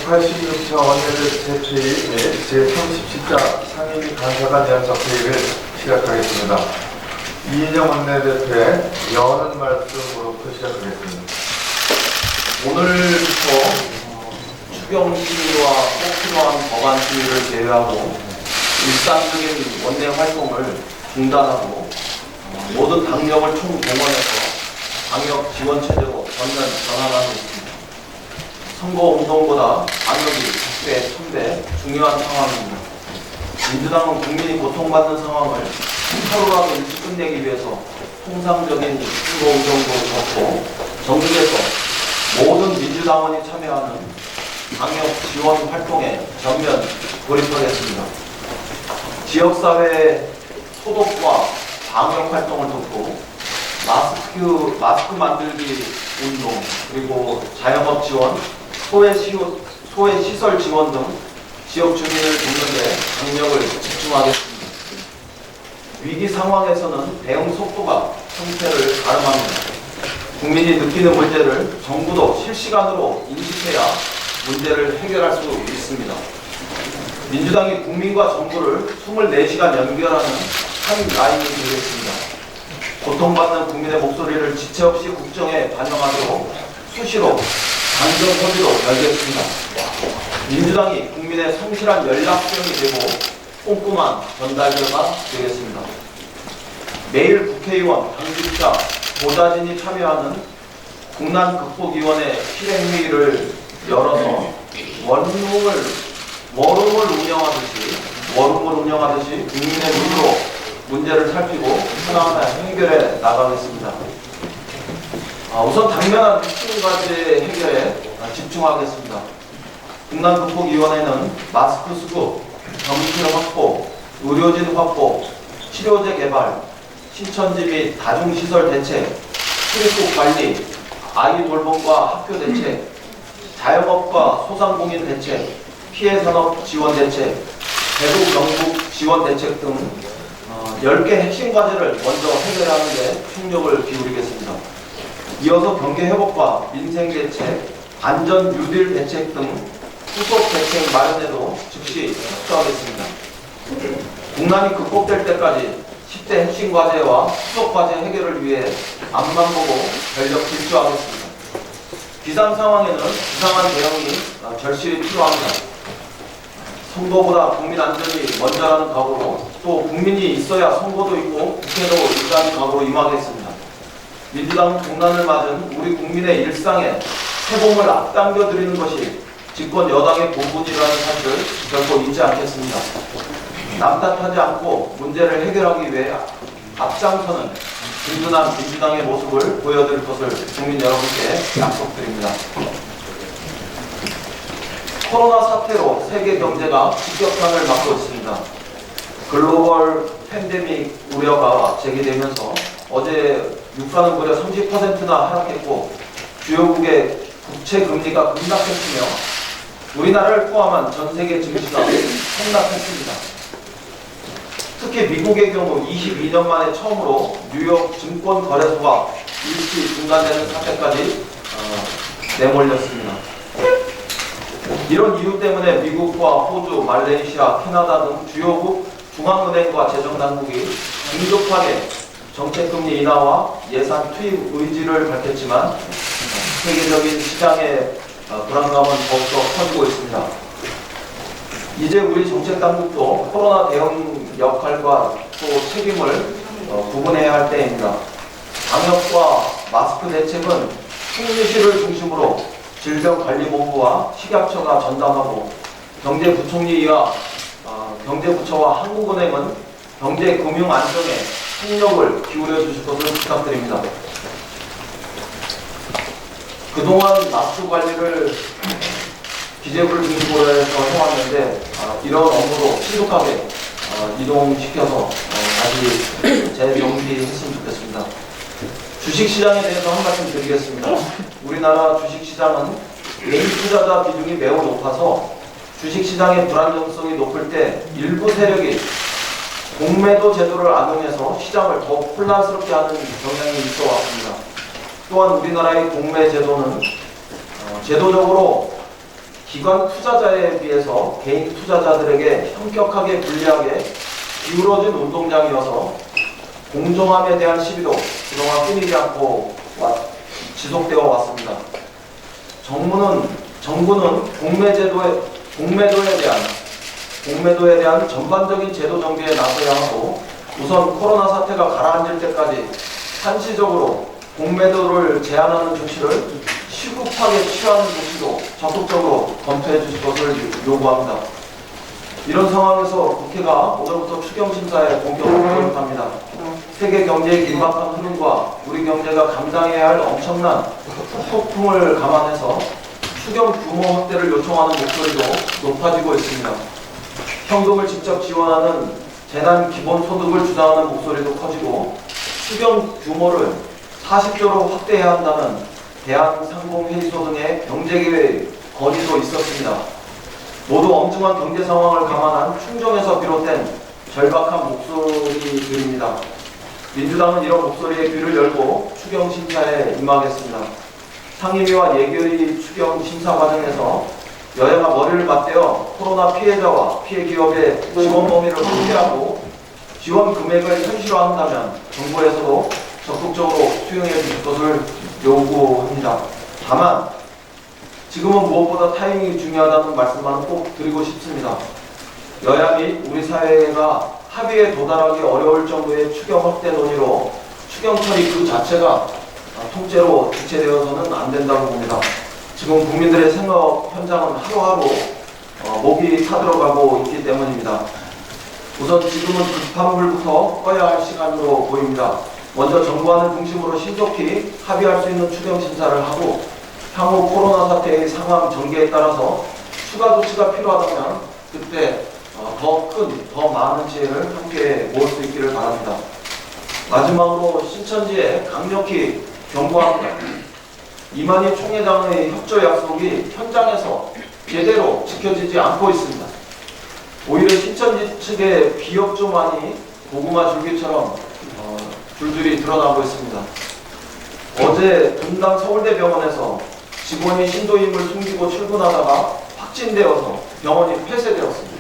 제186차 원내대표회의 및 제37차 상임위 간사간 연석회의를 시작하겠습니다. 이인영 원내대표의 여는 말씀으로부터 시작하겠습니다. 오늘부터 추경 심의와 꼭 필요한 법안 심의를 제외하고 일상적인 원내 활동을 중단하고 모든 당력을 총동원해서 방역 지원 체제로 전면 전환하고 있습니다. 선거운동보다 방역이 100배, 1000배 중요한 상황입니다. 민주당은 국민이 고통받는 상황을 하루라도 일찍 끝내기 위해서 통상적인 선거운동도 접고 전국에서 모든 민주당원이 참여하는 방역 지원 활동에 전면 돌입하겠습니다. 지역사회의 소독과 방역 활동을 돕고 마스크 만들기 운동, 그리고 자영업 지원, 소외시설 지원 등 지역 주민을 돕는 데 강력을 집중하겠습니다. 위기 상황에서는 대응 속도가 형태를 가름합니다. 국민이 느끼는 문제를 정부도 실시간으로 인식해야 문제를 해결할 수 있습니다. 민주당이 국민과 정부를 24시간 연결하는 한 라인이 되겠습니다. 고통받는 국민의 목소리를 지체 없이 국정에 반영하도록 수시로 당정 협의로 열겠습니다. 민주당이 국민의 성실한 연락병이 되고 꼼꼼한 전달자가 되겠습니다. 매일 국회의원, 당직자, 보좌진이 참여하는 국난극복위원회 실행회의를 열어서 워룸을 운영하듯이 국민의 눈으로 문제를 살피고 하나하나 해결해 나가겠습니다. 우선 당면한 핵심 과제 해결에 집중하겠습니다. 국난극복위원회는 마스크 수급, 병실 확보, 의료진 확보, 치료제 개발, 신천지 및 다중시설 대책, 출입국 관리, 아이 돌봄과 학교 대책, 자영업과 소상공인 대책, 피해산업 지원 대책, 대북 영국 지원 대책 등 10개 핵심 과제를 먼저 해결하는 데 총력을 기울이겠습니다. 이어서 경제 회복과 민생 대책, 안전 뉴딜 대책 등 후속 대책 마련에도 즉시 협조하겠습니다. 국난이 극복될 때까지 10대 핵심 과제와 후속 과제 해결을 위해 앞만 보고 전력 질주하겠습니다. 비상 상황에는 비상한 대응이 절실히 필요합니다. 선거보다 국민 안전이 먼저라는 각오로, 또 국민이 있어야 선거도 있고 국회도 있다는 각오로 임하겠습니다. 민주당은 국난을 맞은 우리 국민의 일상에 해봄을 앞당겨 드리는 것이 집권 여당의 본분이라는 사실을 결코 잊지 않겠습니다. 남 탓하지 않고 문제를 해결하기 위해 앞장서는 든든한 민주당의 모습을 보여드릴 것을 국민 여러분께 약속드립니다. 코로나 사태로 세계 경제가 직격탄을 맞고 있습니다. 글로벌 팬데믹 우려가 제기되면서 어제 유가는 무려 30%나 하락했고 주요국의 국채 금리가 급락했으며 우리나라를 포함한 전 세계 증시가 폭락했습니다. 특히 미국의 경우 22년 만에 처음으로 뉴욕 증권거래소가 일시 중단되는 사태까지 내몰렸습니다. 이런 이유 때문에 미국과 호주, 말레이시아, 캐나다 등 주요국 중앙은행과 재정당국이 긴급하게 정책금리 인하와 예산 투입 의지를 밝혔지만 세계적인 시장의 불안감은 더욱더 커지고 있습니다. 이제 우리 정책당국도 코로나 대응 역할과 또 책임을 구분해야 할 때입니다. 방역과 마스크 대책은 총리실을 중심으로 질병관리본부와 식약처가 전담하고 경제부총리와 경제부처와 한국은행은 경제금융 안정에 총력을 기울여 주실 것을 부탁드립니다. 그동안 마스크 관리를 기재부를 중심으로 해서 해왔는데 이런 업무도 신속하게 이동시켜서 다시 재정비했으면 좋겠습니다. 주식시장에 대해서 한 말씀 드리겠습니다. 우리나라 주식시장은 개인 투자자 비중이 매우 높아서 주식시장의 불안정성이 높을 때 일부 세력이 공매도 제도를 악용해서 시장을 더욱 혼란스럽게 하는 경향이 있어 왔습니다. 또한 우리나라의 공매 제도는 제도적으로 기관 투자자에 비해서 개인 투자자들에게 현격하게 불리하게 기울어진 운동장이어서 공정함에 대한 시비도 그동안 끊이지 않고 지속되어 왔습니다. 정부는 공매도에 대한 전반적인 제도 정비에 나서야 하고, 우선 코로나 사태가 가라앉을 때까지 한시적으로 공매도를 제한하는 조치를 시급하게 취하는 조치도 적극적으로 검토해 주실 것을 요구합니다. 이런 상황에서 국회가 오늘부터 추경심사에 본격으로 돌입합니다. 세계 경제의 긴박한 흐름과 우리 경제가 감당해야 할 엄청난 폭풍을 감안해서 추경 규모 확대를 요청하는 목소리도 높아지고 있습니다. 현금을 직접 지원하는 재난 기본소득을 주장하는 목소리도 커지고, 추경 규모를 40조로 확대해야 한다는 대한상공회의소 등의 경제계획 건의도 있었습니다. 모두 엄중한 경제 상황을 감안한 충정에서 비롯된 절박한 목소리들입니다. 민주당은 이런 목소리에 귀를 열고 추경 심사에 임하겠습니다. 상임위와 예결위 추경 심사 과정에서 여야가 머리를 맞대어 코로나 피해자와 피해 기업의 지원 범위를 확대하고 지원 금액을 현실화한다면 정부에서도 적극적으로 수용해 주실 것을 요구합니다. 다만 지금은 무엇보다 타이밍이 중요하다는 말씀만 꼭 드리고 싶습니다. 여야 및 우리 사회가 합의에 도달하기 어려울 정도의 추경 확대 논의로 추경 처리 그 자체가 통째로 지체되어서는 안 된다고 봅니다. 지금 국민들의 생업 현장은 하루하루 목이 타들어가고 있기 때문입니다. 우선 지금은 급한 불부터 꺼야 할 시간으로 보입니다. 먼저 정부안을 중심으로 신속히 합의할 수 있는 추경 심사를 하고, 향후 코로나 사태의 상황 전개에 따라서 추가 조치가 필요하다면 그때 더 많은 지혜를 함께 모을 수 있기를 바랍니다. 마지막으로 신천지에 강력히 경고합니다. 이만희 총회장의 협조 약속이 현장에서 제대로 지켜지지 않고 있습니다. 오히려 신천지 측의 비협조만이 고구마 줄기처럼 줄줄이 드러나고 있습니다. 어제 분당 서울대병원에서 직원이 신도임을 숨기고 출근하다가 확진되어서 병원이 폐쇄되었습니다.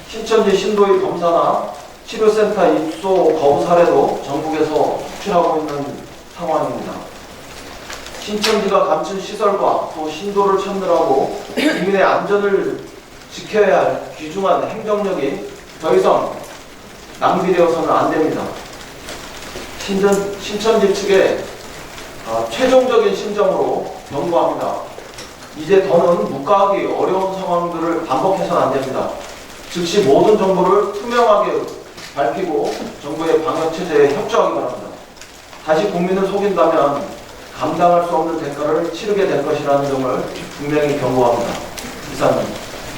신천지 신도의 검사나 치료센터 입소 거부 사례도 전국에서 속출하고 있는 상황입니다. 신천지가 감춘 시설과 또 신도를 찾느라고 국민의 안전을 지켜야 할 귀중한 행정력이 더 이상 낭비되어서는 안 됩니다. 신천지 측에 최종적인 심정으로 경고합니다. 이제 더는 묵과하기 어려운 상황들을 반복해서는 안 됩니다. 즉시 모든 정보를 투명하게 밝히고 정부의 방역체제에 협조하기 바랍니다. 다시 국민을 속인다면 감당할 수 없는 대가를 치르게 될 것이라는 점을 분명히 경고합니다. 이상입니다.